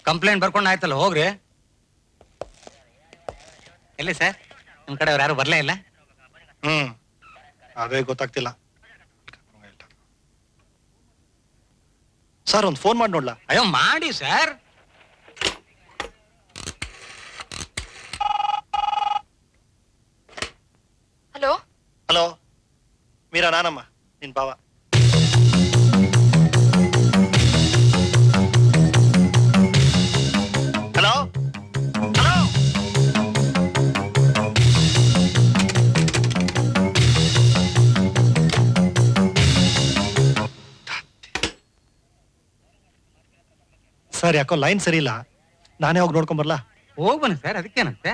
Complaint ಬರ್ಕೊಂಡು ಆಯ್ತಲ್ಲ, ಹೋಗ್ರಿ. ಎಲ್ಲಿ ಸರ್, ನಿಮ್ ಕಡೆ ಅವ್ರು ಯಾರು ಬರ್ಲೇ ಇಲ್ಲ? ಅದೇ ಗೊತ್ತಾಗ್ತಿಲ್ಲ ಸರ್. ಒಂದು ಫೋನ್ ಮಾಡಿ ನೋಡ್ಲಾ? ಅಯ್ಯೋ ಮಾಡಿ ಸರ್. ಹಲೋ ಹಲೋ, ಮೀರಾ, ನಾನಮ್ಮ ನಿನ್ ಬಾವ. ಹಲೋ ಹಲೋ, ಸರ್ ಯಾಕೋ ಲೈನ್ ಸರಿ ಇಲ್ಲ, ನಾನೇ ಹೋಗಿ ನೋಡ್ಕೊಂಬರ್ಲಾ? ಹೋಗ್ ಬನ್ನಿ ಸರ್, ಅದಕ್ಕೇನಂತೆ.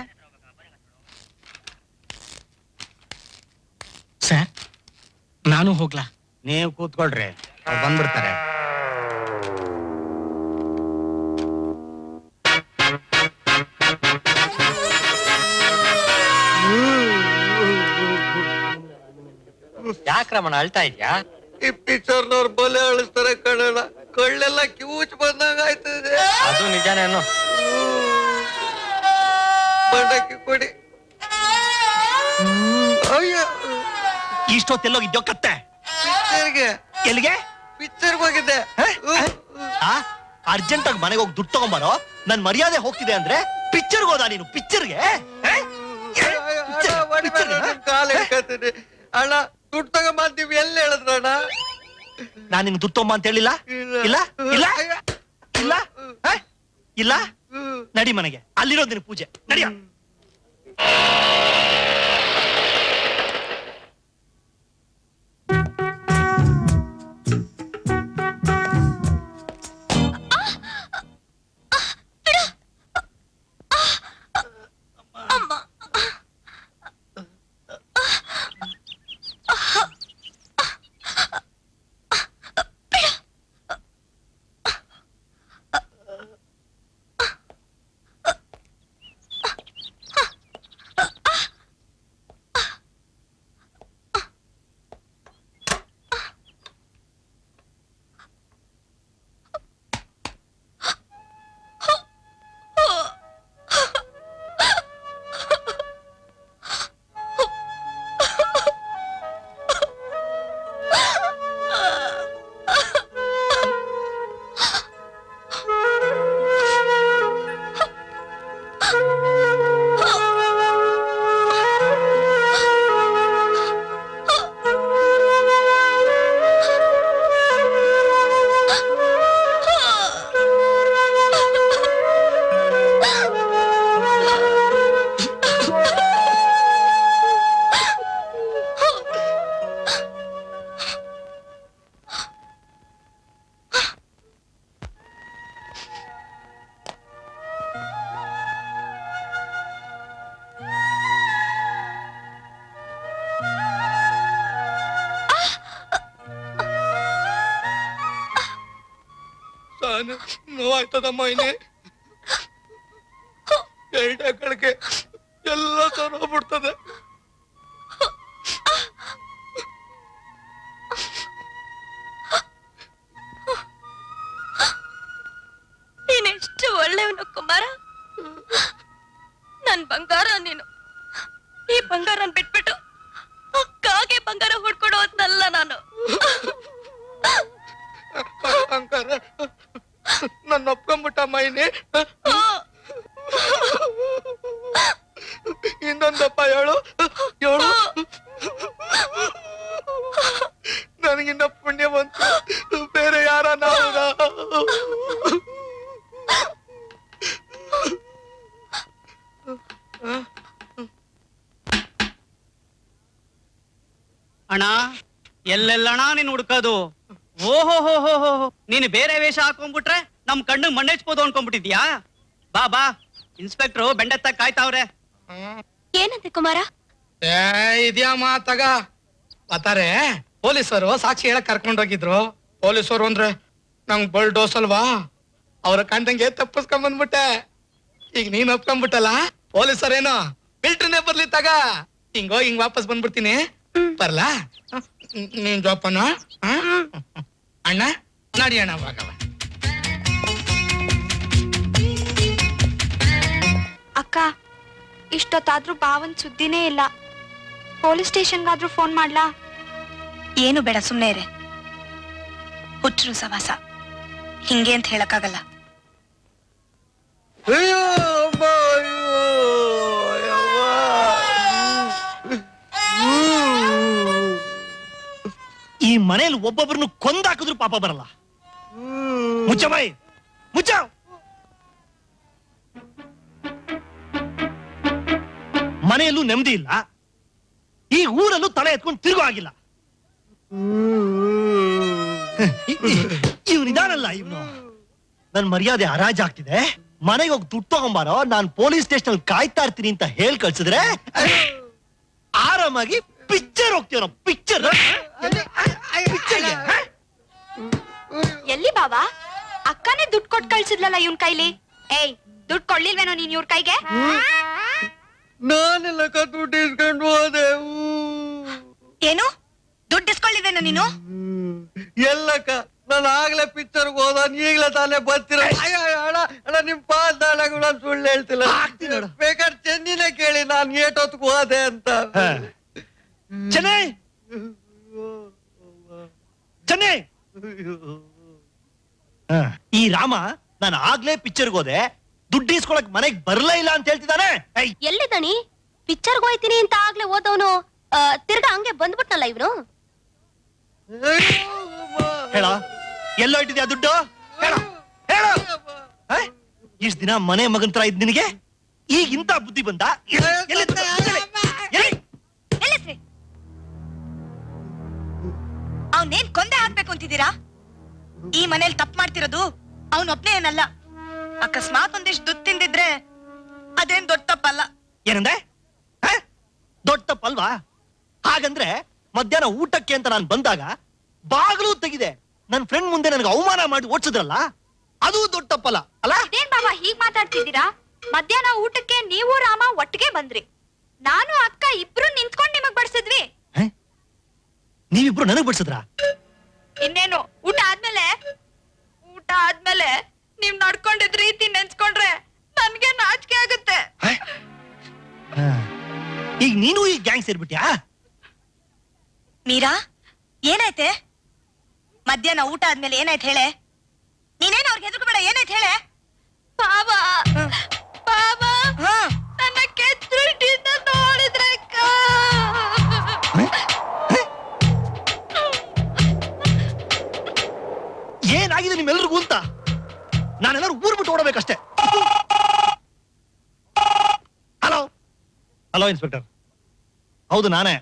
ಸರ್ ನಾನು ಹೋಗ್ಲಾ? ನೀವು ಕೂತ್ಕೊಳ್ರಿ, ಅವ್ರು ಬಂದ್ಬಿಡ್ತಾರೆ. ಯಾಕ್ರಮಣ ಅಳ್ತಾ ಇದ್ಯಾ? ಈ ಪಿಕ್ಚರ್ನವ್ರು ಬಲೆ ಅಳಿಸ್ತಾರೆ ಕಣಣ್ಣ, ಕಳ್ಳೆಲ್ಲ ಕ್ಯೂಚ್ ಬಂದಂಗ ಆಯ್ತದೆ. ಅದು ನಿಜಾನೇನು? ಮಂಡಕ್ಕಿ ಕೊಡಿ. ಇಷ್ಟೊತ್ತೆಲ್ಲೋಗಿದ್ಯೋ ಕತ್ತೆ? ಪಿಕ್ಚರ್ಗೆ. ಎಲ್ಲಿಗೆ? ಪಿಕ್ಚರ್ಗೆ ಹೋಗಿದ್ದೆ. ಅರ್ಜೆಂಟ್ ಆಗಿ ಮನೆಗೆ ಹೋಗಿ ದುಡ್ಡು ತಗೊಂಬಾರೋ, ನನ್ ಮರ್ಯಾದೆ ಹೋಗ್ತಿದೆ ಅಂದ್ರೆ ಪಿಕ್ಚರ್ಗೆ ಹೋದ ನೀನು? ಪಿಕ್ಚರ್ಗೆ ಕಾಲ ಹಿಡ್ಕತೀನಿ ಅಣ್ಣ. ದುಡ್ಡು ತಗೊಂಬಂತೀವಿ ಎಲ್ಲಿ ಹೇಳಿದ್ರಣ್ಣ? ನಾನ್ ನಿನ್ ದುಡ್ಡು ತಗೊಂಬ ಅಂತ ಹೇಳಿಲ್ಲ? ಇಲ್ಲ ಇಲ್ಲ ಇಲ್ಲ ಇಲ್ಲ. ನಡಿ ಮನೆಗೆ, ಅಲ್ಲಿರೋದು ನಿನ್ ಪೂಜೆ. ನಡಿಯ. ನೋವಾಯ್ತದಮ್ಮ. ಇನ್ನೇ 2 ಎಕರೆಗೆ ಎಲ್ಲ ಸರೋಗ್ಬಿಡ್ತದೆ. ನೀನೆಷ್ಟು ಒಳ್ಳೆಯವನು ಕುಮಾರ. ನನ್ ಬಂಗಾರ ನೀನು. ಈ ಬಂಗಾರನ್ ಬಿಟ್ಬಿಟ್ಟು ಕಾಗೆ ಬಂಗಾರ ಹುಡ್ಕೊಡೋದ್ನಲ್ಲ ನಾನು. ಅಂಕಾರ ನನ್ನ ಒಪ್ಕೊಂಡ್ಬಿಟ್ಟಮ್ಮ. ಇನ್ನೇ ಇನ್ನೊಂದಪ್ಪ ಹೇಳು ಹೇಳು. ನನಗಿನ್ನ ಪುಣ್ಯ ಬಂತು, ಬೇರೆ ಯಾರ ನಾವು. ಅಣ್ಣ ಎಲ್ಲೆಲ್ಲಣ್ಣ ನೀನ್ ಹುಡ್ಕೋದು? ಓಹೋ ಹೋ ಹೋ ಹೋ, ನೀನು ಬೇರೆ ವೇಷ ಹಾಕೊಂಡ್ಬಿಟ್ರೆ ನಮ್ ಕಣ್ಣು ಮಣ್ಣೆಚ್ಬೋದು ಅನ್ಕೊಂಡ್ಬಿಟ್ಟಿದ್ಯಾ? ಬಾ ಬಾ, ಇನ್ಸ್ಪೆಕ್ಟ್ರು ಬೆಂಡೆತ್ತ ಕಾಯ್ತಾವ್ರೆ. ಏನಂತೆ ಕುಮಾರ? ಇದ್ಯಾ ಮಾತಾಗ ಬತಾರೆ. ಪೊಲೀಸರು ಸಾಕ್ಷಿ ಹೇಳಕ್ ಕರ್ಕೊಂಡೋಗಿದ್ರು. ಪೊಲೀಸರು ಅಂದ್ರೆ ನಂಗ್ ಬಲ್ ಡೋಸ್ ಅಲ್ವಾ, ಅವ್ರ ಕಂಡಂಗೆ ತಪ್ಪಿಸ್ಕೊಂಡ್ ಬಂದ್ಬಿಟ್ಟೆ. ಈಗ ನೀನ್ ಒಪ್ಕೊಂಡ್ಬಿಟ್ಟಲ್ಲ, ಪೊಲೀಸರೇನೋ ಮಿಲ್ಟ್ರಿನೇ ಬರ್ಲಿ ತಗ. ಹಿಂಗ್ ವಾಪಸ್ ಬಂದ್ಬಿಡ್ತೀನಿ. ಬರ್ಲಾ? ನೀನ್ ಜೋಪನ ಅಣ್ಣ ನಡಿ ಅಣ್ಣ. ಭಾಗವ ಇಷ್ಟೊತ್ತಾದ್ರೂ ಬಾವನ್ ಸುದ್ದಿನೇ ಇಲ್ಲ. ಪೊಲೀಸ್ ಸ್ಟೇಷನ್ಗಾದ್ರೂ ಫೋನ್ ಮಾಡ್ಲಾ? ಏನು ಬೇಡ, ಸುಮ್ನೆ ಇರೆ. ಹುಚ್ಚರು ಸವಾಸ ಹಿಂಗೆ ಅಂತ ಹೇಳಕ್ಕಾಗಲ್ಲ. ಈ ಮನೇಲಿ ಒಬ್ಬೊಬ್ಬರನ್ನು ಕೊಂದಾಕಿದ್ರು ಪಾಪ ಬರಲ್ಲ. ಮುಚ್ಚ ಬಾಯಿ, ಮುಚ್ಚ. ಮನೆಯಲ್ಲೂ ನೆಮ್ಮದಿ ಇಲ್ಲ, ಈ ಊರಲ್ಲೂ ತಲೆ ಎತ್ಕೊಂಡು ತಿರುಗೋ ಆಗಿಲ್ಲ. ಇವನಿದಾನಲ್ಲ, ಇವನು ನನ್ ಮರ್ಯಾದೆ ಹರಾಜಾಗ್ತಿದೆ. ಮನೆಗೆ ಹೋಗಿ ದುಡ್ಡು ತಗೊಂಬಾರೋ, ನಾನ್ ಪೊಲೀಸ್ ಸ್ಟೇಷನ್ ಕಾಯ್ತಾ ಇರ್ತೀನಿ ಅಂತ ಹೇಳಿ ಕಳ್ಸಿದ್ರೆ ಆರಾಮಾಗಿ ಪಿಕ್ಚರ್ ಹೋಗ್ತೀವನೋ. ಪಿಕ್ಚರ್ ಎಲ್ಲಿ ಬಾವಾ? ಅಕ್ಕನೇ ದುಡ್ಡು ಕೊಟ್ಟು ಕಳ್ಸಿದ್ಲಲ್ಲ ಇವನ್ ಕೈಲಿ. ಏಯ್, ದುಡ್ಡು ಕೊಡ್ಲಿಲ್ವೇನೋ ನೀನ್ ಇವ್ರ ಕೈಗೆ? ನಾನೆಲ್ಲ ದುಡ್ಡು ಇಸ್ಕೊಂಡು ಹೋದೆ. ಏನು ದುಡ್ಡು ಇಸ್ಕೊಳ್ಳಿವೇನೋ ನೀನು? ಎಲ್ಲಕ್ಕ ನಾನು ಆಗ್ಲೇ ಪಿಕ್ಚರ್ಗೆ ಹೋದ, ಈಗ್ಲೇ ತಾನೇ ಬರ್ತೀರ. ಅಣ್ಣ ನಿಮ್ ಪಾಲ್ದಾಳಾಗ ನಾನು ಸುಳ್ಳು ಹೇಳ್ತಿಲ್ಲ. ಬೇಕಾದ್ರೆ ಚೆನ್ನಿನ ಕೇಳಿ ನಾನು ಏಟೊತ್ತಿಗೆ ಹೋದೆ ಅಂತ. ಚೆನ್ನೈ, ಚೆನ್ನೈ. ಈ ರಾಮ ನಾನು ಆಗ್ಲೇ ಪಿಕ್ಚರ್ಗೆ ಹೋದೆ, ದುಡ್ಡು ಇಸ್ಕೊಳಕ್ ಮನೆಗ್ ಬರ್ಲೇ ಇಲ್ಲ ಅಂತ ಹೇಳ್ತಿದ್ದಾನೆ. ಎಲ್ಲಿದ್ದಾನಿ? ಪಿಕ್ಚರ್ಗೆ ಹೋಯ್ತೀನಿ ಅಂತ ಆಗ್ಲೇ ಓದವನು ತಿರ್ಗಾ ಹಂಗೆ ಬಂದ್ಬಿಟ್ನಲ್ಲ ಇವ್ರು. ಹೇಳ, ಎಲ್ಲೋ ಇಟ್ಟಿದ್ಯಾ ದುಡ್ಡು? ಹೇಳ, ಹೇಳು. ಇಷ್ಟ ದಿನ ಮನೆ ಮಗನ್ ತರ ಇದ್ ನಿನಗೆ, ಈಗ ಇಂತ ಬುದ್ಧಿ ಬಂದ? ಅವನೇನ್ ಕೊಂದೆ ಹಾಕ್ಬೇಕು ಅಂತಿದ್ದೀರಾ? ಈ ಮನೇಲಿ ತಪ್ಪು ಮಾಡ್ತಿರೋದು ಅವನೊಬ್ನೇ ಏನಲ್ಲ. ಅಕಸ್ಮಾತ್ ಒಂದಿಷ್ಟು ದುಡ್ಡು ತಿಂದಿದ್ರೆ ಅದೇನ್ ದೊಡ್ಡ ತಪ್ಪಲ್ಲ. ಏನಂದೆ? ದೊಡ್ಡ ತಪ್ಪಲ್ವಾ? ಹಾಗಂದ್ರೆ ಮಧ್ಯಾಹ್ನ ಊಟಕ್ಕೆ ಅಂತ ನಾನು ಬಂದಾಗ ಬಾಗಿಲು ತೆಗಿದೆ ನನ್ ಫ್ರೆಂಡ್ ಮುಂದೆ ನನಗೆ ಅವಮಾನ ಮಾಡಿ ಓಡಿಸಿದ್ರಲ್ಲ, ಅದು ದೊಡ್ಡ ತಪ್ಪಲ್ಲ ಅಲ್ಲ? ಇದೇನ್ ಬಾಬಾ ಹೀಗ್ ಮಾತಾಡ್ತಿದ್ದೀರಾ? ಮಧ್ಯಾಹ್ನ ಊಟಕ್ಕೆ ನೀವು ರಾಮ ಒಟ್ಟಿಗೆ ಬಂದ್ರಿ. ನಾನು ಅಕ್ಕ ಇಬ್ರು ನಿಂತ್ಕೊಂಡ್ ನಿಮಗ್ ಬಡ್ಸಿದ್ವಿ. ನೀವಿಬ್ರು ನನಗ್ ಬಡ್ಸಿದ್ರ? ಇನ್ನೇನು, ಊಟ ಆದ್ಮೇಲೆ ನೀವ್ ನಡ್ಕೊಂಡಿದ್ ರೀತಿ ನೆನ್ಸ್ಕೊಂಡ್ರೆ ನನ್ಗೆ ನಾಚಿಕೆ ಆಗುತ್ತೆ. ಈಗ ನೀನು ಈ ಗ್ಯಾಂಗ್ ಸೇರ್ಬಿಟ್ಯಾ? ಮೀರಾ, ಏನಾಯ್ತೆ? ಮಧ್ಯಾಹ್ನ ಊಟ ಆದ್ಮೇಲೆ ಏನಾಯ್ತು ಹೇಳೆ? ನೀನೇನು ಅವ್ರಿಗೆ ಹೆದರ್ಕೋಬೇಡ, ಏನಾಯ್ತು ಹೇಳೆ? ಬಾಬಾ ಬಾಬಾ ನನ್ನ ಕೆಚ್ಚುಟ್ಟಿಂದ ನೋಡಿದ್ರೆ ಏನಾಗಿದೆ ನಿಮ್ಮೆಲ್ರಿಗೂ ಅಂತ? ನಾನೆಲ್ಲರೂ ಊರ್ ಬಿಟ್ಟು ಓಡಬೇಕಷ್ಟೇ. ಹಲೋ ಹಲೋ ಇನ್ಸ್ಪೆಕ್ಟರ್, ಹೌದು ನಾನೇ.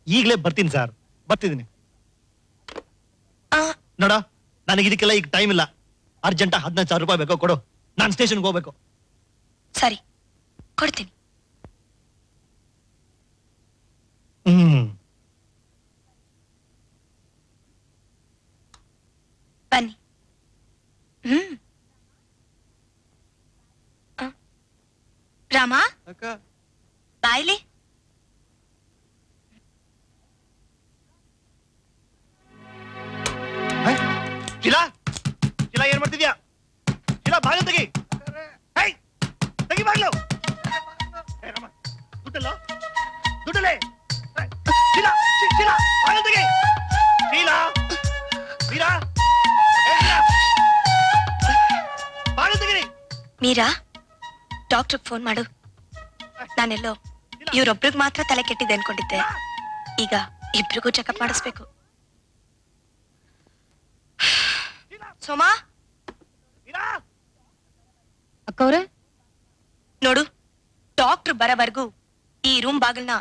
ಈಗಲೇ ಬರ್ತೀನಿ ಸರ್, ಬರ್ತಿದ್ದೀನಿ. ನೋಡ, ನನಗೆ ಇದಕ್ಕೆಲ್ಲ ಈಗ ಟೈಮ್ ಇಲ್ಲ. ಅರ್ಜೆಂಟ್ 15,000 ರೂಪಾಯಿ ಬೇಕೋ ಕೊಡು, ನಾನು ಸ್ಟೇಷನ್ಗೆ ಹೋಗ್ಬೇಕು. ಸರಿ, ಕೊಡ್ತೀನಿ. ಬನ್ನಿ. ರಾಮ, ಅಕ್ಕ ಬಾಯ್ಲಿ. ಶಿಲಾ, ಶಿಲಾ ಏನ್ ಮಾಡ್ತಿದ್ಯಾ? ಶಿಲಾ ಬಾಗಿಲು ತೆಗಿ, ತೆಗಿ ಬಾಗಿಲು. ದುಡ್ಡಲ್ಲ, ದುಡ್ಡಲ್ಲೇ. ಶಿಲಾ, ಶಿಲಾ ಬಾಗಿಲು ತೆಗಿ. ಶಿಲಾ, ಮೀರಾ, ಬಾಗಿಲು ತೆಗಿರಿ. ಮೀರಾ, ಡಾಕ್ಟರ್ಗೆ ಫೋನ್ ಮಾಡು. ನಾನೆಲ್ಲೋ ಇವ್ರೊಬ್ರಿಗೆ ಮಾತ್ರ ತಲೆ ಕೆಟ್ಟಿದೆ ಅನ್ಕೊಂಡಿದ್ದೆ. ಈಗ ಇಬ್ರಿಗೂ ಚೆಕಪ್ ಮಾಡಿಸ್ಬೇಕು. ಸೋಮಾ, ಅಕ್ಕವ್ರೆ, ನೋಡು, ಡಾಕ್ಟರ್ ಬರೋವರೆಗೂ ಈ ರೂಮ್ ಬಾಗಿಲ್ನ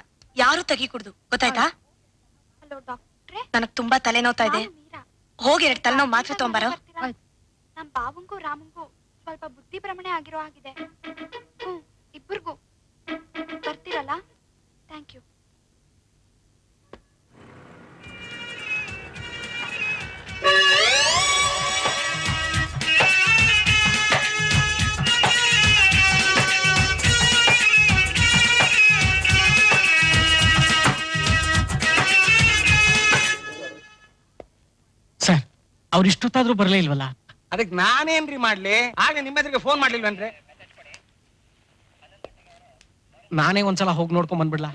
ಯಾರು ತೆಗಿಕೂಡ್ದು, ಗೊತ್ತಾಯ್ತಾ? ಹಲೋ ಡಾಕ್ಟ್ರೆ, ನನಗ್ ತುಂಬಾ ತಲೆನೋತಾ ಇದೆ. ಹೋಗಿ 2 ತಲೆನೋವು ಮಾತ್ರ ತಗೊಂಬಾರೋ. ನಮ್ ಬಾವಂಗೂ ರಾಮಂಗೂ ಸ್ವಲ್ಪ ಬುದ್ಧಿ ಭ್ರಮಣೆ ಆಗಿರೋ ಹಾಗಿದೆ. ಇಬ್ಬರಿಗೂ ಬರ್ತೀರಲ್ಲ? Thank you. ಸರ್, ಅವ್ರು ಇಷ್ಟೊತ್ತಾದ್ರೂ ಬರ್ಲೇ ಇಲ್ವಲ್ಲ? ಅದಕ್ಕೆ ನಾನೇನ್ರಿ ಮಾಡ್ಲಿ? ಆಗ ನಿಮ್ಮ ಎದುರಿಗೆ ಫೋನ್ ಮಾಡ್ಲಿಲ್ವೇನ್ರಿ? ನಾನೇ ಒಂದ್ಸಲ ಹೋಗಿ ನೋಡ್ಕೊಂಡ್ ಬಂದ್ಬಿಡ್ಲಾ?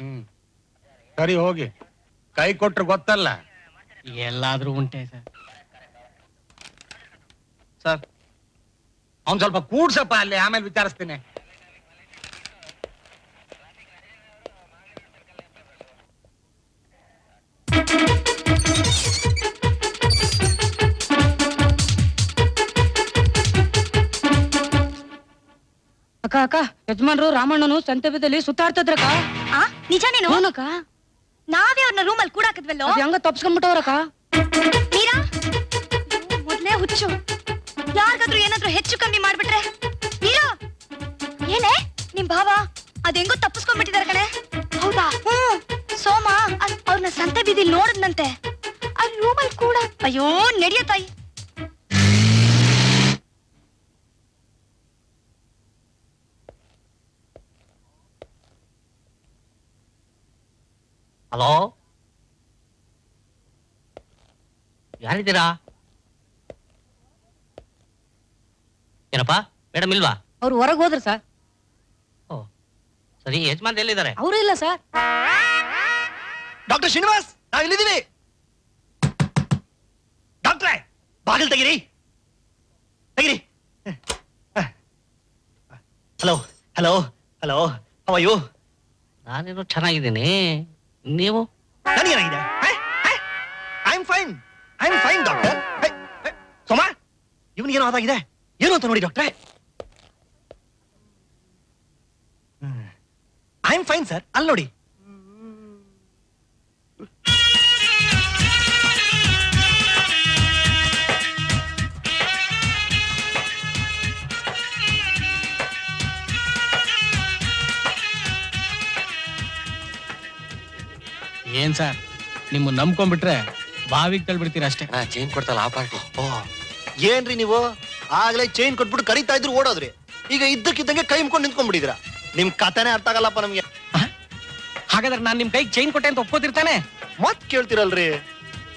ಸರಿ ಹೋಗಿ, ಕೈ ಕೊಟ್ರೆ ಗೊತ್ತಲ್ಲ. ಎಲ್ಲಾದ್ರೂ ಉಂಟೆ ಸರ್. ಸರ್ ಅವ್ನ್ ಸ್ವಲ್ಪ ಕೂಡ್ಸಪ್ಪ ಅಲ್ಲಿ, ಆಮೇಲೆ ವಿಚಾರಿಸ್ತೀನಿ. ಅಕ್ಕ ಅಕ್ಕ, ಯಜಮಾನ್ರು ರಾಮಣ್ಣನು ಸಂತೆ ಬೀದಲ್ಲಿ ಸುತ್ತಾಡ್ತದ್ರಕ್ಕ. ಆ ನಿಜನೇನು? ಹೂನಕ್ಕ, ನಾವೇ ಅವ್ರನ್ನ ರೂಮಲ್ಲಿ ಕೂಡಾಕಿದ್ವಲ್ಲೋ. ಅದ್ ಹೆಂಗ ತಪ್ಸ್ಕೊಂಡ್ಬಿಟ್ಟವ್ರಕ್ಕ. ಮೀರಾ, ಮೊದ್ಲೇ ಹುಚ್ಚು. ಯಾರಿಗಾದ್ರೂ ಏನಾದ್ರೂ ಹೆಚ್ಚು ಕಮ್ಮಿ ಮಾಡ್ಬಿಟ್ರೆ. ಮೀರಾ, ಏನೇ ನಿಮ್ ಭಾವ ಅದೆಂಗೋ ತಪ್ಪಿಸ್ಕೊಂಡ್ಬಿಟ್ಟಿದಾರೆ ಕಣೆ. ಹೌದಾ? ಸೋಮ ಅವ್ರನ್ನ ಸಂತೆ ಬೀದಿಲ್ ನೋಡಿದ್ನಂತೆ. ಆ ರೂಮಲ್ಲಿ ಕೂಡ. ಅಯ್ಯೋ ನಡಿಯ ತಾಯಿ. ಹಲೋ, ಯಾರಿದ್ದೀರಾ? ಏನಪ್ಪ, ಮೇಡಮ್ ಇಲ್ವಾ? ಅವ್ರು ಹೊರಗ್ ಹೋದ್ರ ಸರ್. ಓ ಸರಿ, ಯಜಮಾನ್ ಎಲ್ಲಿದ್ದಾರೆ? ಅವರು ಇಲ್ಲ ಸರ್. ಡಾಕ್ಟರ್ ಶ್ರೀನಿವಾಸ್, ನಾವ್ ಇಲ್ಲಿದ್ದೀವಿ. ಡಾಕ್ಟ್ರೇ, ಬಾಗಿಲು ತೆಗಿರಿ, ತೆಗಿರಿ. Hello hello hello, how are you? ನಾನೇನು ಚೆನ್ನಾಗಿದ್ದೀನಿ, ನೀವು? ನನಗೇನಾಗಿದೆ? I am fine doctor. Soma, ಇವನಿಗೇನೋ ಆದಾಗಿದೆ, ಏನು ಅಂತ ನೋಡಿ ಡಾಕ್ಟ್ರೆ. ಐ ಆಮ್ ಫೈನ್ ಸರ್, ಅಲ್ಲಿ ನೋಡಿ. ಏನ್ ಸರ್, ನಿಮ್ಮ ನಂಬ್ಕೊಂಡ್ಬಿಟ್ರೆ ಬಾವಿಗೆ ತಳ್ಬಿಡ್ತೀರ ಅಷ್ಟೇ. ಚೇಂಜ್ ಕೊಡ್ತಲ್ಲ ಆ ಪಾರ್ಟಿ. ಓ, ಏನ್ರಿ ನೀವು ಆಗ್ಲೇ ಚೈನ್ ಕೊಟ್ಬಿಟ್ಟು ಕರೀತಾ ಇದ್ರು ಓಡೋದ್ರಿ, ಈಗ ಇದ್ದಕ್ಕಿದ್ದಂಗೆ ಕೈ ಮುಕ್ಕೊಂಡು ನಿಂತ್ಕೊಂಡ್ಬಿಟ್ಟಿದ್ರ. ನಿಮ್ ಕಥೆನೇ ಅರ್ಥ ಆಗಲ್ಲಪ್ಪ ನಮ್ಗೆ. ಹಾಗಾದ್ರೆ ನಾನ್ ನಿಮ್ ಕೈಗೆ ಚೈನ್ ಕೊಟ್ಟೆ ಅಂತ ಒಪ್ಕೋತಿರ್ತಾನೆ? ಮತ್ ಕೇಳ್ತಿರಲ್ರಿ.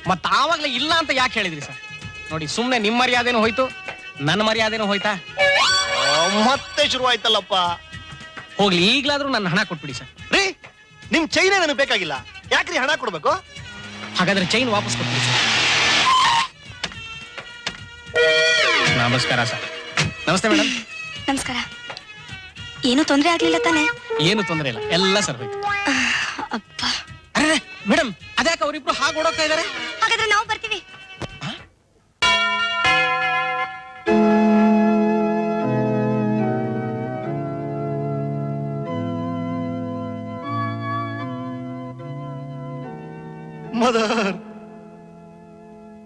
ಮತ್ತ ಆವಾಗ್ಲೇ ಇಲ್ಲ ಅಂತ ಯಾಕೆ ಹೇಳಿದ್ರಿ ಸರ್? ನೋಡಿ, ಸುಮ್ನೆ ನಿಮ್ ಮರ್ಯಾದೆನೂ ಹೋಯ್ತು, ನನ್ನ ಮರ್ಯಾದೆನೂ ಹೋಯ್ತಾ? ಮತ್ತೆ ಶುರು ಆಯ್ತಲ್ಲಪ್ಪ. ಹೋಗ್ಲಿ, ಈಗ್ಲಾದ್ರೂ ನನ್ನ ಹಣ ಕೊಟ್ಬಿಡಿ ಸರ್. ರೀ, ನಿಮ್ ಚೈನೇ ನನಗೆ ಬೇಕಾಗಿಲ್ಲ, ಯಾಕ್ರಿ ಹಣ ಕೊಡ್ಬೇಕು? ಹಾಗಾದ್ರೆ ಚೈನ್ ವಾಪಸ್ ಕೊಟ್ಬಿಡಿ ಸರ್. ನಮಸ್ಕಾರ ಸರ್. ನಮಸ್ತೆ ಮೇಡಮ್. ನಮಸ್ಕಾರ. ಏನು ತೊಂದ್ರೆ ಆಗ್ಲಿಲ್ಲ ತಾನೆ? ಏನು ತೊಂದರೆ ಇಲ್ಲ, ಎಲ್ಲ ಸರ್ ಹೋಯ್ತು. ಅಪ್ಪ, ಅರೆ ಮೇಡಮ್, ಅದ್ಯಾಕೆ ಅವರಿಬ್ರು ಹಾಗೆ ಓಡೋಗ್ತಾ ಇದಾರೆ? ಹಾಗಾದ್ರೆ ನಾವು ಬರ್ತೀವಿ. ಮದರ್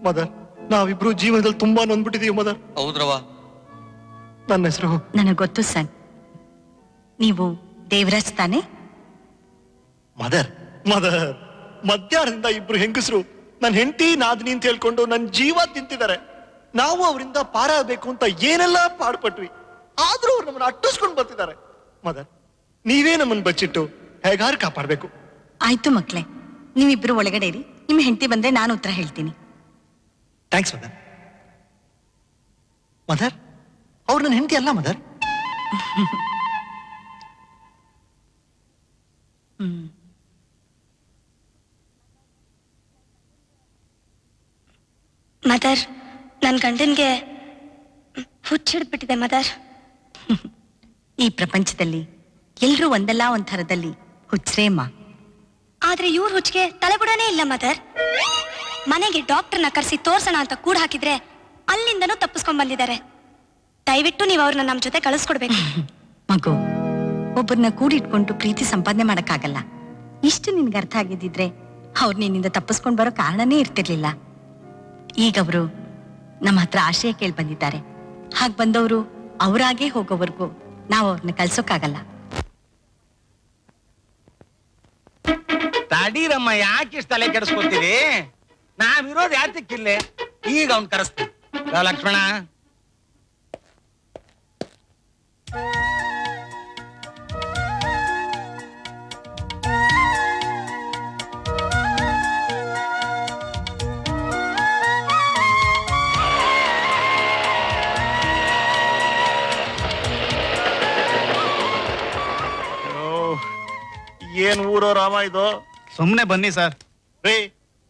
ಮದರ್, ನಾವಿಬ್ರು ಜೀವನದಲ್ಲಿ ತುಂಬಾ ನೊಂದ್ಬಿಟ್ಟಿದೀವಿ ಮದರ್. ಹೌದ್ರವ. ನನ್ನ ಹೆಸರು ನನಗ್ ಗೊತ್ತು ಸರ್, ನೀವು ದೇವರಾಜ್ ತಾನೆ? ಮದರ್ ಮದರ್, ಮಧ್ಯಾಹ್ನದಿಂದ ಇಬ್ರು ಹೆಂಗಸರು ನನ್ನ ಹೆಂಡತಿ ನಾದಿನಿ ಅಂತ ಹೇಳ್ಕೊಂಡು ನನ್ನ ಜೀವ ತಿಂತಿದ್ದಾರೆ. ನಾವು ಅವರಿಂದ ಪಾರಾಗಬೇಕು ಅಂತ ಏನೆಲ್ಲ ಪಾಡ್ಪಟ್ವಿ, ಆದ್ರೂ ಅವ್ರು ನಮ್ಮನ್ನ ಅಟ್ಟಿಸ್ಕೊಂಡು ಬರ್ತಿದ್ದಾರೆ. ಮದರ್, ನೀವೇ ನಮ್ಮನ್ನ ಬಚ್ಚಿಟ್ಟು ಹೇಗಾರು ಕಾಪಾಡ್ಬೇಕು. ಆಯ್ತು ಮಕ್ಳೇ, ನೀವಿಬ್ರು ಒಳಗಡೆ ಇರಿ. ನಿಮ್ ಹೆಂಡತಿ ಬಂದ್ರೆ ನಾನು ಉತ್ತರ ಹೇಳ್ತೀನಿ. Thanks mother. ಮದರ್, ಅವ್ರು ನನ್ನ ಹೆಂಡತಿ ಅಲ್ಲ ಮದರ್. ಮದರ್, ನನ್ ಗಂಡನ್ಗೆ ಹುಚ್ಚಿಡ್ಬಿಟ್ಟಿದೆ ಮದರ್. ಈ ಪ್ರಪಂಚದಲ್ಲಿ ಎಲ್ರೂ ಒಂದಲ್ಲ ಒಂದ್ ಥರದಲ್ಲಿ ಹುಚ್ರೇಮ್ಮ. ಆದ್ರೆ ಇವ್ರ ಹುಚ್ಚಿಗೆ ತಲೆಬುಡನೇ ಇಲ್ಲ ಮದರ್. ಮನೆಗೆ ಡಾಕ್ಟರ್ನ ಕರೆಸಿ ತೋರ್ಸೋಣ ಅಂತ ಕೂಡ ಹಾಕಿದ್ರೆ ಅಲ್ಲಿಂದನೂ ತಪ್ಪಿಸ್ಕೊಂಡ್ ಬಂದಿದ್ದಾರೆ. ದಯವಿಟ್ಟು ನೀವು ಅವ್ರನ್ನ ನಮ್ ಜೊತೆ ಕಳಿಸ್ಕೊಡ್ಬೇಕು. ಮಗು, ಒಬ್ಬರನ್ನ ಕೂಡಿಟ್ಕೊಂಡು ಪ್ರೀತಿ ಸಂಪಾದನೆ ಮಾಡಕ್ಕಾಗಲ್ಲ. ಇಷ್ಟು ನಿನ್ಗೆ ಅರ್ಥ ಆಗಿದ್ದಿದ್ರೆ ಅವ್ರು ನಿನ್ನಿಂದ ತಪ್ಪಿಸ್ಕೊಂಡ್ ಬರೋ ಕಾರಣನೇ ಇರ್ತಿರ್ಲಿಲ್ಲ. ಈಗ ಅವರು ನಮ್ಮ ಹತ್ರ ಆಶ್ರಯ ಕೇಳಿ ಬಂದಿದ್ದಾರೆ. ಹಾಗ್ ಬಂದವರು ಅವರಾಗೆ ಹೋಗೋವರೆಗೂ ನಾವು ಅವ್ರನ್ನ ಕಳ್ಸೋಕ್ಕಾಗಲ್ಲ. ತಡೀರಮ್ಮ, ಯಾಕೆ ಇಷ್ಟು ತಲೆ ಕೆಡಿಸ್ಕೊತೀರಿ? ನಾವಿರೋದು ಯಾತಕ್ಕಿಲ್ಲೇ? ಈಗ ಅವ್ನ್ ಕರೆಸ್ತೀವಿ. ಲಕ್ಷ್ಮಣ, ಏನ್ ಊರೋ ರಾಮ ಇದು? ಸುಮ್ನೆ ಬನ್ನಿ ಸರ್. ರೀ,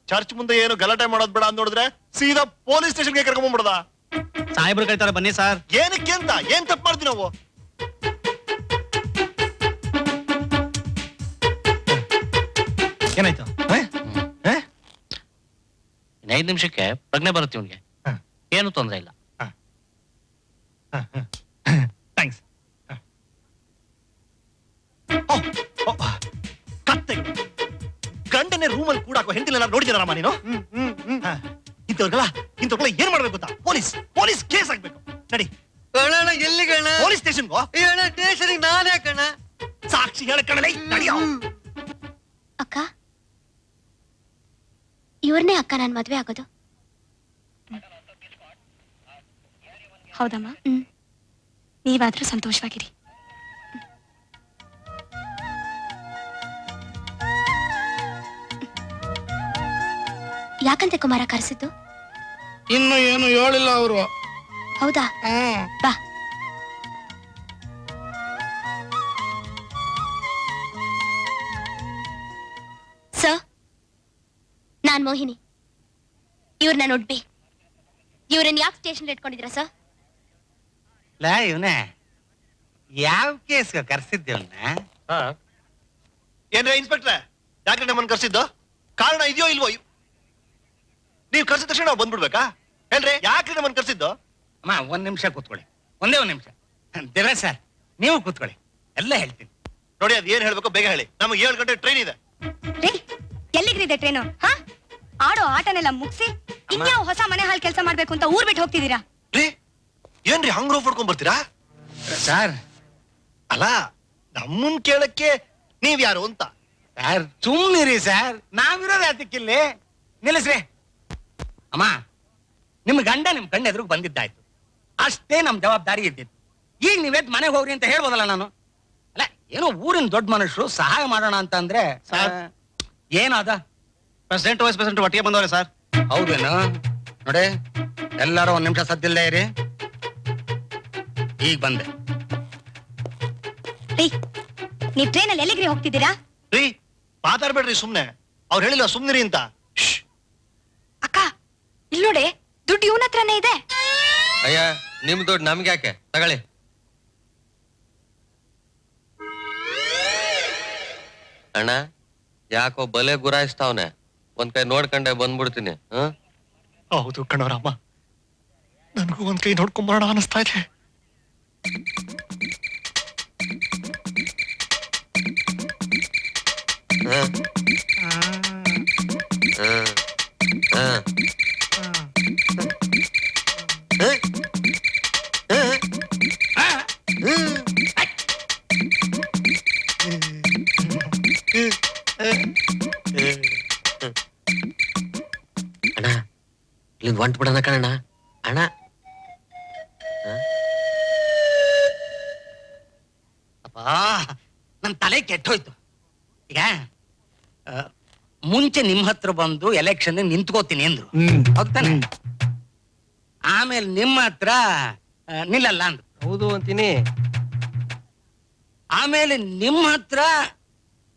ಚರ್ಚ್ ಮುಂದೆ ಏನು ಗಲಾಟೆ ಮಾಡೋದ್ ಬೇಡ ಅಂತ ನೋಡಿದ್ರೆ ಸೀದಾ ಪೊಲೀಸ್ ಸ್ಟೇಷನ್ಗೆ ಕರ್ಕೊಂಡ್ಬಿಡದ. ಸಾಹೇಬ್ರು ಕಳ್ತಾರೆ ಬನ್ನಿ ಸರ್. ಏನಕ್ಕೆ ಅಂತ? ಏನ್ ತಪ್ಪು ಮಾಡ್ತೀವಿ ನಾವು? ಏನಾಯ್ತು? 5 ನಿಮಿಷಕ್ಕೆ ಪ್ರಜ್ಞೆ ಬರುತ್ತೆ ಇವನ್ಗೆ. ಏನು ತೊಂದ್ರೆ ಇಲ್ಲ. ಥ್ಯಾಂಕ್ಸ್. ಗಂಡನೇ ರೂಮಲ್ಲಿ ಕೂಡ ಹೆಂಡತಿನ ನೋಡಿದ್ದೀರಾಮ ನೀನು? ಇಂಥವ್ರಿಗೆಲ್ಲ ಏನ್ ಮಾಡ್ಬೇಕು ಗೊತ್ತಾ? ಪೊಲೀಸ್ ಕೇಸ್ ಆಗ್ಬೇಕು. ನಡಿ ಅಣ್ಣ ಎಲ್ಲಿ ಕಣ? ಪೊಲೀಸ್ ಸ್ಟೇಷನ್ಗೋ. ಅಣ್ಣ ಸ್ಟೇಷನ್ ನಾನೇ ಕಣ. ಸಾಕ್ಷಿ ಹೇಳ ಕಣಲೆ. ನಡಿಯೋ. ಅಕ್ಕ ಇವ್ರನ್ನೇ ಅಕ್ಕ ನಾನ್ ಮದ್ವೆ ಆಗೋದು. ಹೌದಮ್ಮ. ನೀವಾದ್ರೂ ಸಂತೋಷವಾಗಿರಿ. ಯಾಕಂತೆ ಕುಮಾರ ಕರೆಸಿದ್ದು? ಇನ್ನು ಏನು ಹೇಳಿಲ್ಲ ಅವರು. ಹೌದಾ? ಬಾ. ಸರ್, ನಾನ್ ಮೋಹಿನಿ. ಇವ್ರ ನಾನು ಉಡ್ಬಿ. ಇವ್ರನ್ನ ಯಾಕೆ ಸ್ಟೇಷನ್ ಇಟ್ಕೊಂಡಿದ್ದೀರಾ ಸರ್? ಲಾ ಇವನೇ ಯಾವ ಕೇಸ್ಗೆ ಕರ್ಸಿದ್ದೇವನ್ನ? ಏನ್ರ ಇನ್ಸ್ಪೆಕ್ಟ್ರೆ, ಯಾಕೆ ನಮ್ಮನ್ನು ಕರ್ಸಿದ್ದು? ಕಾರಣ ಇದೆಯೋ ಇಲ್ವೋ? ನೀವು ಕರ್ಸಿದ ತಕ್ಷಣ ನಾವು ಬಂದ್ಬಿಡ್ಬೇಕಾ? ಹೇಳ್ರಿ, ಯಾಕೆ ನಮ್ಮನ್ನು ಕರ್ಸಿದ್ದು? ಅಮ್ಮ, ಒಂದ್ ನಿಮಿಷ ಕೂತ್ಕೊಳ್ಳಿ. ಒಂದೇ ಒಂದ್ ನಿಮಿಷ. ದೇವ ಸರ್, ನೀವು ಕೂತ್ಕೊಳ್ಳಿ, ಎಲ್ಲ ಹೇಳ್ತೀನಿ. ನೋಡಿ, ಅದ್ ಏನ್ ಹೇಳ್ಬೇಕು ಬೇಗ ಹೇಳಿ. ನಮಗೆ 7 ಗಂಟೆ ಟ್ರೈನ್ ಇದೆ. ಎಲ್ಲಿಗ್ರಿದೆ ಟ್ರೈನು? ಆಡೋ ಆಟನೆಲ್ಲ ಮುಗಿಸಿ ಇನ್ಯಾವ ಹೊಸ ಮನೆ ಹಾಲ್ ಕೆಲಸ ಮಾಡ್ಬೇಕು ಅಂತ ಊರ್ ಬಿಟ್ಟು ಹೋಗ್ತಿದ್ದೀರಾ? ರೀ, ಏನ್ರಿ ಹಂಗ್ ರೋಫ್ ಹೊಡ್ಕೊಂಡ್ ಬರ್ತೀರಾ? ಸರ್, ಅಲ್ಲ, ನಮ್ಮನ್ ಕೇಳಕ್ಕೆ ನೀವ್ ಯಾರು ಅಂತ? ಸರ್ ಸುಮ್ನಿರಿ ಸರ್, ನಾವಿರೋದು ಅದಕ್ಕಿಲ್ಲಿ. ನಿಲ್ಲಿಸ್ರಿ. ಅಮ್ಮ, ನಿಮ್ ಗಂಡ ನಿಮ್ ಕಣ್ಣ ಎದುರು ಬಂದಿದ್ದಾಯ್ತು, ಅಷ್ಟೇ ನಮ್ ಜವಾಬ್ದಾರಿ ಇದ್ದಿತ್ತು. ಈಗ ನೀವೆದ್ ಮನೆಗೆ ಹೋಗ್ರಿ ಅಂತ ಹೇಳ್ಬೋದಲ್ಲ ನಾನು? ಅಲ್ಲ, ಏನೋ ಊರಿನ ದೊಡ್ಡ ಮನುಷ್ಯರು ಸಹಾಯ ಮಾಡೋಣ ಅಂತ ಅಂದ್ರೆ ಏನಾದ? ಪ್ರೆಸಿಡೆಂಟ್ ವೈಸ್ ಪ್ರೆಸಿಡೆಂಟ್ ಒಟ್ಟಿಗೆ ಬಂದವ್ರೆ ಸರ್. ಹೌದೇನು? ನೋಡಿ, ಎಲ್ಲರೂ ಒಂದ್ ನಿಮಿಷ ಸದ್ದಿಲ್ಲದೆ ಇರಿ. ಈಗ ಬಂದೆ. ನೀವ್ ಟ್ರೈನಲ್ಲಿ ಎಲ್ಲಿಗ್ರಿ ಹೋಗ್ತಿದ್ದೀರಾ? ರೀ, ಮಾತಾಡ್ಬೇಡ್ರಿ ಸುಮ್ನೆ. ಅವ್ರು ಹೇಳಿಲ್ಲ ಸುಮ್ನಿರಿ ಅಂತ. ಅಕ್ಕ ಇಲ್ ನೋಡಿ, ದುಡ್ಡು ಇವನ ಹತ್ರನೇ ಇದೆ. ಅಯ್ಯ, ನಿಮ್ ದುಡ್ಡು ನಮ್ಗೆ ಯಾಕೆ? ತಗೊಳ್ಳಿ. ಅಣ್ಣ, ಯಾಕೋ ಬಲೆ ಗುರಾಯಿಸ್ತಾವ್ನೆ. ಒಂದ್ ಕೈ ನೋಡ್ಕೊಂಡೆ ಬಂದ್ಬಿಡ್ತೀನಿ. ಹೌದು ಕಣವರಮ್ಮ, ನನ್ಗೂ ಒಂದ್ ಕೈ ನೋಡ್ಕೊಂಬರೋಣ ಅನಿಸ್ತಾ ಇದೆ. ಅಣ್ಣ, ಇಲ್ಲಿ ಹೊಂಟ್ ಬಿಡೋಣ ಕಣಣ್ಣ. ಅಣ್ಣ, ಅಪ್ಪಾ, ನನ್ ತಲೆ ಕೆಟ್ಟೋಯ್ತು. ಈಗ ಮುಂಚೆ ನಿಮ್ ಹತ್ರ ಬಂದು ಎಲೆಕ್ಷನ್ ನಿಂತ್ಕೋತೀನಿ ಅಂದ್ರು, ಹೌದಾನೆ? ಆಮೇಲೆ ನಿಮ್ಮ ಹತ್ರ ನಿಲ್ಲಲ್ಲ ಅಂದ್ರು. ಹೌದು ಅಂತೀನಿ. ಆಮೇಲೆ ನಿಮ್ಮ ಹತ್ರ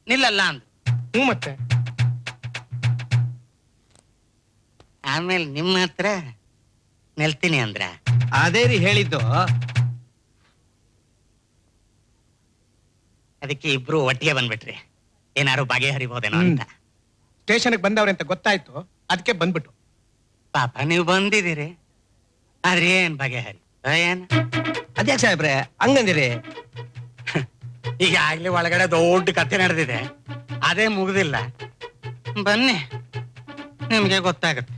ನಿಲ್ಲಲ್ಲ ಅಂದ್ರು. ಮತ್ತೆ ಆಮೇಲೆ ನಿಮ್ಮ ಹತ್ರ ನಿಲ್ತೀನಿ ಅಂದ್ರ. ಅದೇ ರೀ ಹೇಳಿದ್ದು. ಅದಕ್ಕೆ ಇಬ್ರು ಒಟ್ಟಿಗೆ ಬಂದ್ಬಿಟ್ರಿ, ಏನಾರು ಬಗೆಹರಿಬೋದೇನೋ ಅಂತ. ಸ್ಟೇಷನ್ಗೆ ಬಂದವ್ರೆ ಅಂತ ಗೊತ್ತಾಯ್ತು, ಅದಕ್ಕೆ ಬಂದ್ಬಿಟ್ಟು. ಪಾಪ ನೀವು ಬಂದಿದ್ದೀರಿ, ಆದ್ರೆ ಏನ್ ಬಗೆಹರಿ ಏನ್? ಅದ್ಯಾಕೆ ಸಾಹೇಬ್ರೆ ಹಂಗಂದಿರಿ? ಈಗ ಆಗ್ಲಿ ಒಳಗಡೆ ದೊಡ್ಡ ಕಥೆ ನಡೆದಿದೆ, ಅದೇ ಮುಗ್ದಿಲ್ಲ. ಬನ್ನಿ, ನಿಮ್ಗೆ ಗೊತ್ತಾಗತ್ತೆ.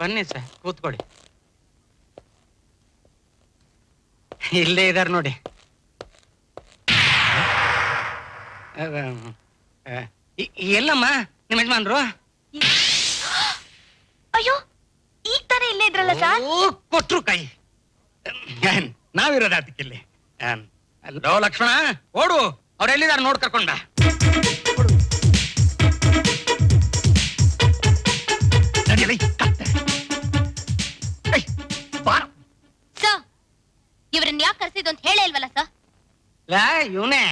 ಬನ್ನಿ ಸರ್, ಕೂತ್ಕೊಳ್ಳಿ. ಇಲ್ಲೇ ಇದಾರೆ ನೋಡಿ. ಎಲ್ಲಮ್ಮ ನಿಮ್ಮ ಯಜಮಾನ್ರು? ಅಯ್ಯೋ, ಈಗ ತಾನೇ ಇಲ್ಲೇ ಇದ್ರಲ್ಲ ಸರ್. ಕೊಟ್ರು ಕೈ. ನಾವಿರೋದು ಅದಕ್ಕಿಲ್ಲಿ. ಅಲ್ಲೋ ಲಕ್ಷ್ಮಣ, ಓಡು, ಅವ್ರೆಲ್ಲಿದ್ದಾರೆ ನೋಡ್ ಕರ್ಕೊಂಡ. ಲಾ ಇವನೇ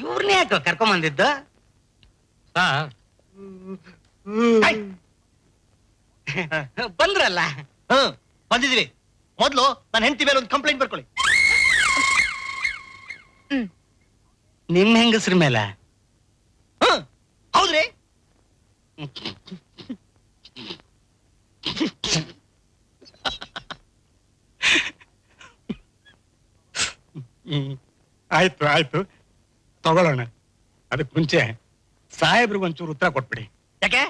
ಇವ್ರನ್ನೇ ಯಾಕೆ ಕರ್ಕೊಂಬಂದಿದ್ದು ಸರ್ ಬಂದ್ರಲ್ಲ ಬಂದಿದೀವಿ. ಮೊದ್ಲು ನನ್ನ ಹೆಂಡತಿ ಮೇಲೆ ಒಂದು ಕಂಪ್ಲೇಂಟ್ ಬರ್ಕೊಳ್ಳಿ. ನಿಮ್ ಹೆಂಗಸ್ರ ಮೇಲೆ ಹೌದ್ರಿ? ಆಯ್ತು ಆಯ್ತು ತಗೊಳ್ಳೋಣ. ಅದಕ್ಕೆ ಮುಂಚೆ ಸಾಹೇಬ್ರಿಗೆ ಒಂಚೂರು ಉತ್ತರ ಕೊಟ್ಬಿಡಿ. ಯಾಕೆ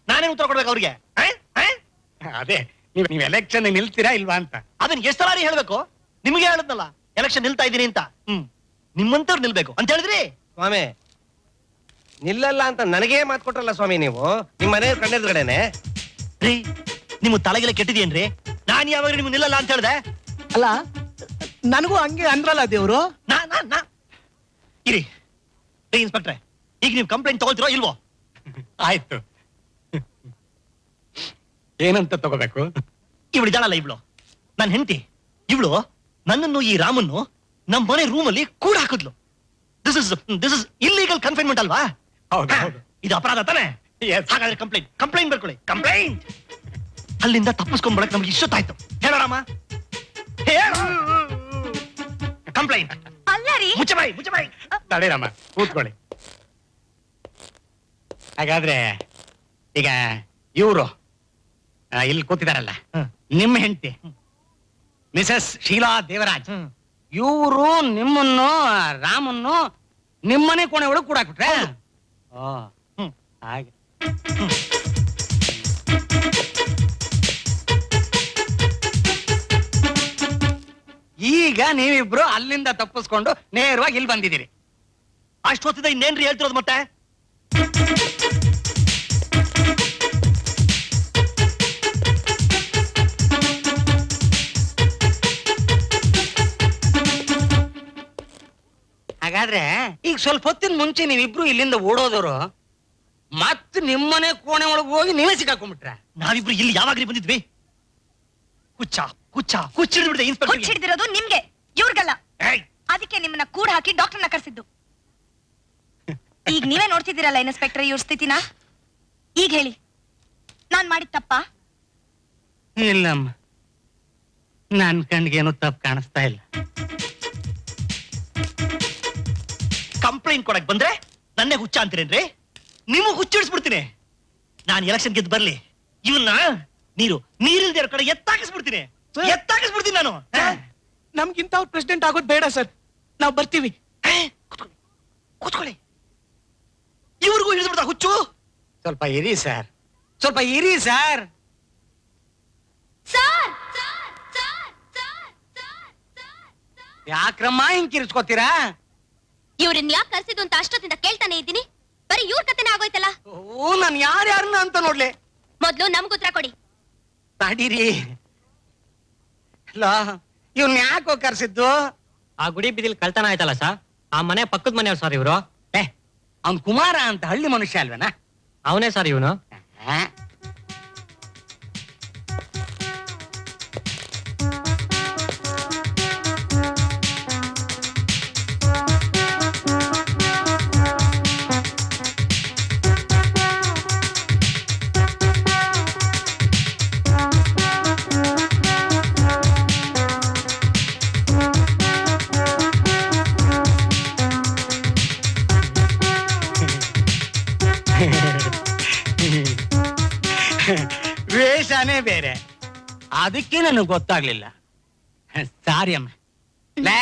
ನಾನೇನು ಉತ್ತರ ಕೊಡ್ಬೇಕು ಅವ್ರಿಗೆ? ಅದೇ ನೀವ್ ಎಲೆಕ್ಷನ್ ನಿಲ್ತೀರಾ ಇಲ್ವಾ ಅಂತ. ಅದನ್ನ ಎಷ್ಟು ಸಲ ಹೇಳ್ಬೇಕು? ನಿಮಗೆ ಹೇಳದ್ನಲ್ಲ ಎಲೆಕ್ಷನ್ ನಿಲ್ತಾ ಇದ್ದೀನಿ ಅಂತ. ನಿಮ್ಮಂತವ್ರು ನಿಲ್ಬೇಕು ಅಂತ ಹೇಳಿದ್ರಿ. ಸ್ವಾಮಿ ನಿಲ್ಲಲ್ಲ ಅಂತ ನನಗೇ ಮಾತು ಕೊಟ್ರಲ್ಲ ಸ್ವಾಮಿ ನೀವು. ನಿಮ್ಮ ಮನೆ ಕಣ್ಣೆದ್ರುಗಡೆನೆ. ರೀ ನಿಮ್ಮ ತಲೆಗೆಲ್ಲ ಕೆಟ್ಟಿದೇನ್ರಿ? ನಾನ್ ಯಾವಾಗ ನಿಮ್ಗೆ ನಿಲ್ಲಲ್ಲ ಅಂತ ಹೇಳ್ದೆ? ಅಲ್ಲ ನನಗೂ ಹಂಗೆ ಅಂದ್ರಲ್ಲ ದೇವ್ರು. ಇರಿ ರೀ ಇನ್ಸ್ಪೆಕ್ಟ್ರೆ, ಈಗ ನೀವು ಕಂಪ್ಲೇಂಟ್ ತಗೊಳ್ತಿರೋ ಇಲ್ವೋ? ಆಯ್ತು, ಏನಂತ ತಗೋಬೇಕು? ಇವಳು ಇದ್ದಾಳಲ್ಲ ಇವಳು ನನ್ನ ಹೆಂಡತಿ. ಇವಳು ನನ್ನನ್ನು ಈ ರಾಮನ್ನು ನಮ್ಮ ಮನೆ ರೂಮಲ್ಲಿ ಕೂಡ ಹಾಕಿದ್ಲು. ದಿಸ್ ಇಸ್ ಇಲ್ಲೀಗಲ್ ಕನ್ಫೈನ್ಮೆಂಟ್ ಅಲ್ವಾ? ಹೌದು ಹೌದು. ಇದು ಅಪರಾಧ ತಾನೆ? ಹಾಗಾದ್ರೆ ಕಂಪ್ಲೇಂಟ್ ಬರ್ಕೊಳ್ಳಿ. ಕಂಪ್ಲೇಂಟ್ ಅಲ್ಲಿಂದ ತಪ್ಪಿಸ್ಕೊಂಡ್ಬಳಕ್ ನಮ್ಗೆ ಇಷ್ಟೊತ್ತಾಯ್ತು. ಹೇಳ ರಾಮ, ಹೇಳು. ಕಂಪ್ಲೇಂಟ್ ಅಲ್ಲ ರೀ, ಮುಚ್ಚಬಾಯಿ. ತಡೀರಮ್ಮ, ಕೂತ್ಕೊಳ್ಳಿ. ಹಾಗಾದ್ರೆ ಈಗ ಇವರು ಇಲ್ಲಿ ಕೂತಿದಾರಲ್ಲ, ನಿಮ್ಮ ಹೆಂಡತಿ ಮಿಸಸ್ ಶೀಲಾ ದೇವರಾಜ್, ಇವರು ನಿಮ್ಮನ್ನು ರಾಮನ್ನು ನಿಮ್ಮನೆ ಕೋಣೆ ಒಳಗೆ ಕೂಡ ಹಾಕ್ಬಿಟ್ರೆ? ಹಾಗೆ ಈಗ ನೀವಿಬ್ರು ಅಲ್ಲಿಂದ ತಪ್ಪಿಸ್ಕೊಂಡು ನೇರವಾಗಿ ಇಲ್ಲಿ ಬಂದಿದ್ದೀರಿ. ಅಷ್ಟೊತ್ತಿದ ಇನ್ನೇನ್ರಿ ಹೇಳ್ತಿರೋದು ಮತ್ತೆ? ಹಾಗಾದ್ರೆ ಈಗ ಸ್ವಲ್ಪ ಹೊತ್ತಿನ ಮುಂಚೆ ನೀವಿಬ್ರು ಇಲ್ಲಿಂದ ಓಡೋದವರು ಮತ್ತೆ ನಿಮ್ಮನೆ ಕೋಣೆ ಒಳಗೆ ಹೋಗಿ ನೀವೇ ಸಿಕ್ಕಾಕೊಂಡ್ಬಿಟ್ರ? ನಾವಿಬ್ರು ಇಲ್ಲಿ ಯಾವಾಗ್ರಿ ಬಂದಿದ್ವಿ? ಹುಚ್ಚಿಡ್ಬಿಡ್ದೆ ಇನ್ಸ್ಪೆಕ್ಟರ್. ಹುಚ್ಚಿಡ್ದಿರೋದು ನಿಮ್ಗೆ, ಇವ್ರಿಗಲ್ಲ. ಅದಕ್ಕೆ ನಿಮ್ಮನ್ನ ಕೂಡ ಹಾಕಿ ಡಾಕ್ಟರ್ನ ಕರ್ಸಿದ್ದು. ಈಗ ನೀವೇ ನೋಡ್ತಿದ್ದೀರಲ್ಲ ಇನ್ಸ್ಪೆಕ್ಟರ್ ಇವ್ರ ಸ್ಥಿತಿನ. ಈಗ ಹೇಳಿ, ನಾನ್ ಮಾಡಿದ ತಪ್ಪಾ? ಇಲ್ಲಮ್ಮ, ನನ್ ಕಣ್ಗೇನು ತಪ್ಪು ಕಾಣಿಸ್ತಾ ಇಲ್ಲ. ಕಂಪ್ಲೇಂಟ್ ಕೊಡಕ್ ಬಂದ್ರೆ ನನ್ನೇ ಹುಚ್ಚ ಅಂತೀರೇನ್ರಿ? ನಿಮಗ್ ಹುಚ್ಚಿಡಿಸ್ಬಿಡ್ತೀನಿ. ನಾನು ಎಲೆಕ್ಷನ್ ಗೆದ್ದು ಬರ್ಲಿ, ಇವನ್ನ ನೀರಿಲ್ದೇ ಇರೋ ಕಡೆ ಎತ್ತಾಕಿಸ್ಬಿಡ್ತೀನಿ ನಾನು. ನಮ್ಗಿಂತ ಅವ್ರು ಪ್ರೆಸಿಡೆಂಟ್ ಆಗೋದು ಬೇಡ ಸರ್, ನಾವ್ ಬರ್ತೀವಿ. ಕೂತ್ಕೊಳ್ಳಿ. ಇವ್ರಿಗೂ ಹಿಡಿದ್ಬಿಡ್ತಾ ಹುಚ್ಚು? ಸ್ವಲ್ಪ ಇರಿ ಸರ್, ಸ್ವಲ್ಪ ಇರಿ ಸರ್. ಯಾಕ್ರಮ್ಮ ಹಿಂಗ್ ಕಿರ್ಚ್ಕೋತೀರಾ? ಇವ್ರನ್ನ ಯಾಕೆ ಕರ್ಸಿದ್ದು ಅಂತ ಅಷ್ಟೊತ್ತಿಂದ ಕೇಳ್ತಾನೆ ಇದ್ದೀನಿ. ಬರೀ ಇವ್ರ ಕತೆನೇ ಆಗೋಯ್ತಲ್ಲ. ಓ, ನಾನ್ ಯಾರ್ಯಾರನ್ನ ಅಂತ ನೋಡ್ಲೆ. ಮೊದ್ಲು ನಮ್ಗ್ ಉತ್ತರ ಕೊಡಿ. ತಡೀರಿ. ಇವ್ನ ಯಾಕೋ ಕರ್ಸಿದ್ದು? ಆ ಗುಡಿ ಬೀದಿಲ್ ಕಳ್ತನ ಆಯ್ತಲ್ಲ ಸರ್, ಆ ಮನೆ ಪಕ್ಕದ ಮನೆಯವ್ರು ಸರ್ ಇವರು. ಅವ್ನ್ ಕುಮಾರ ಅಂತ ಹಳ್ಳಿ ಮನುಷ್ಯ ಅಲ್ವೇನಾ? ಅವನೇ ಸರ್ ಇವನು. ವೇಷನೇ ಬೇರೆ, ಅದಕ್ಕೆ ನನಗೆ ಗೊತ್ತಾಗ್ಲಿಲ್ಲ. ಸಾರಿ ಅಮ್ಮ. ಲೇ,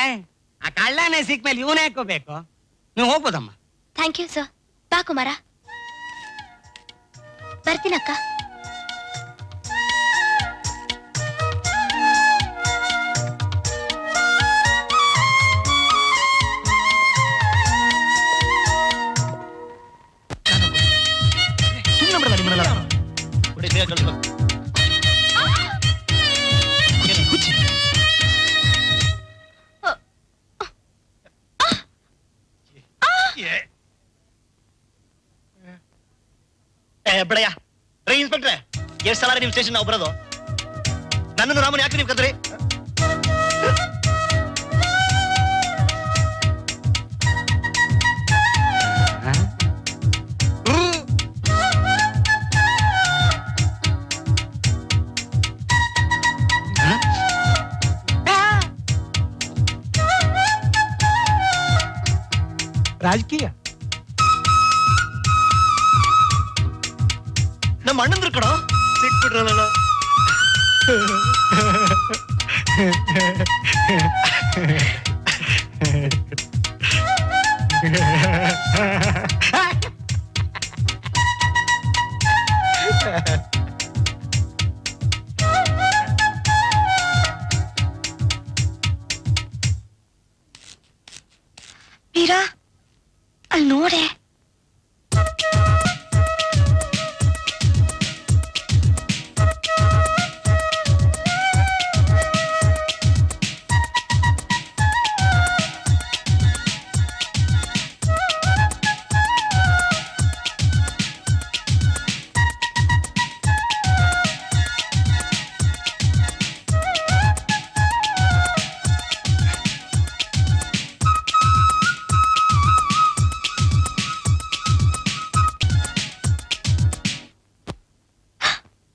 ಆ ಕಳ್ಳನೇ ಸಿಕ್ಕ ಮೇಲೆ ಇವನೇ ಹಾಕೋಬೇಕು. ನೀವು ಹೋಗ್ಬೋದಮ್ಮ. Thank you sir. ಬಾ ಕುಮಾರ, ಬರ್ತೀನಕ್ಕ. ಸುಮ್ಮನೆ ಬಿಡಲ್ಲ ನಿಮ್ಮನ್ನೆಲ್ಲ. ಬಿಡಿ, ಬೇಗ ಕಳ್ಸ್ಬೇಕು. ಏನ್ ಹುಚ್ಚಿ? ಬಿಡಯ್ಯ. ರೈ ಇನ್ಸ್ಪೆಕ್ಟ್ರೆ, ಎಷ್ಟ್ ಸಲ ನಿಮ್ ಸ್ಟೇಷನ್ ನಾವು ಬರೋದು? ನನ್ನನ್ನು ರಾಮನ್ ಯಾಕೆ ನೀವು ಕದ್ರಿ? ರಾಜಕೀಯ ನಮ್ಮ ಅಣ್ಣಂದ್ರು ಕಣ ಸಿಕ್ಬಿಟ್ರಲ್ಲ. ಮೀರಾ ಅಲ್ಲಿ ನೋಡೆ.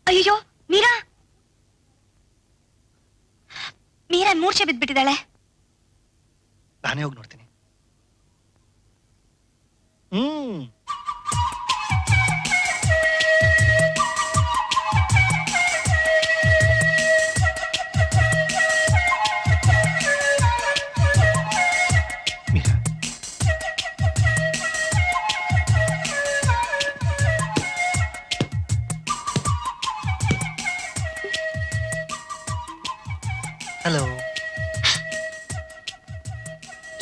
ಅಯ್ಯೋ ಮೀರಾ, ಮೀರಾ ಮೂರ್ಛೆ ಬಿದ್ಬಿಟ್ಟಿದ್ದಾಳೆ. ನಾನೇ ಹೋಗಿ ನೋಡ್ತೀನಿ. ಮೀರಾ, ಹಲೋ.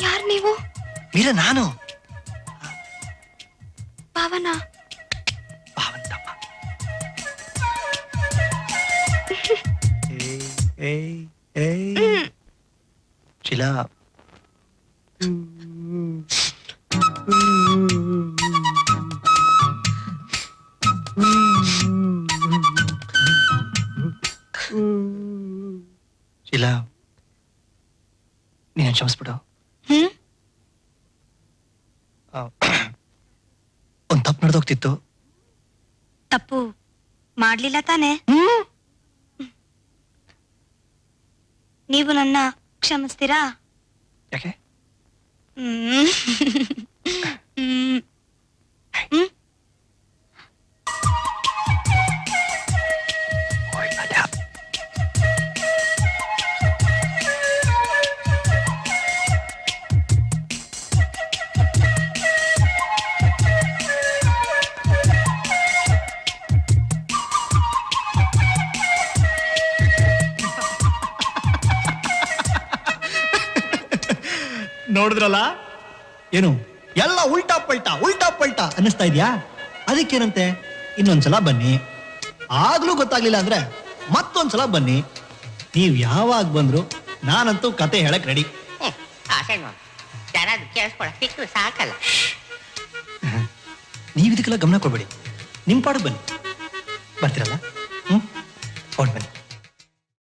ಯಾರು ನೀವು? ಮೀರಾ, ನಾನು ಭಾವನ. ಭಾವನ್ ತಮ್ಮ. ಶಿಲಾ, ಶಿಲಾ, ನೀನು ಕ್ಷಮಿಸ್ಬಿಡು. ಒಂದ್ ತಪ್ಪು ನಡೆದೋಗ್ತಿತ್ತು. ತಪ್ಪು ಮಾಡ್ಲಿಲ್ಲ ತಾನೆ? ನೀವು ನನ್ನ ಕ್ಷಮಿಸ್ತೀರಾ? ಯಾಕೆ? ಹ್ಮ್. ಹ್ಮ್. ಹ್ಮ್. ನೋಡಿದ್ರಲ್ಲ, ಏನು ಎಲ್ಲ ಉಲ್ಟಾ ಪಲ್ಟಾ ಅನ್ನಿಸ್ತಾ ಇದ್ಯಾ? ಅದಕ್ಕೇನಂತೆ, ಇನ್ನೊಂದ್ಸಲ ಬನ್ನಿ. ಆಗ್ಲೂ ಗೊತ್ತಾಗ್ಲಿಲ್ಲ ಅಂದ್ರೆ ಮತ್ತೊಂದ್ಸಲ ಬನ್ನಿ. ನೀವ್ ಯಾವಾಗ ಬಂದ್ರು ನಾನಂತೂ ಕತೆ ಹೇಳಕ್ ರೆಡಿ. ಸಾಕಲ್ಲ. ನೀವ್ ಇದಕ್ಕೆಲ್ಲ ಗಮನ ಕೊಡ್ಬೇಡಿ. ನಿಮ್ ಪಾಡು ಬನ್ನಿ. ಬರ್ತೀರಲ್ಲ? ಹೊರಡ್ ಬನ್ನಿ.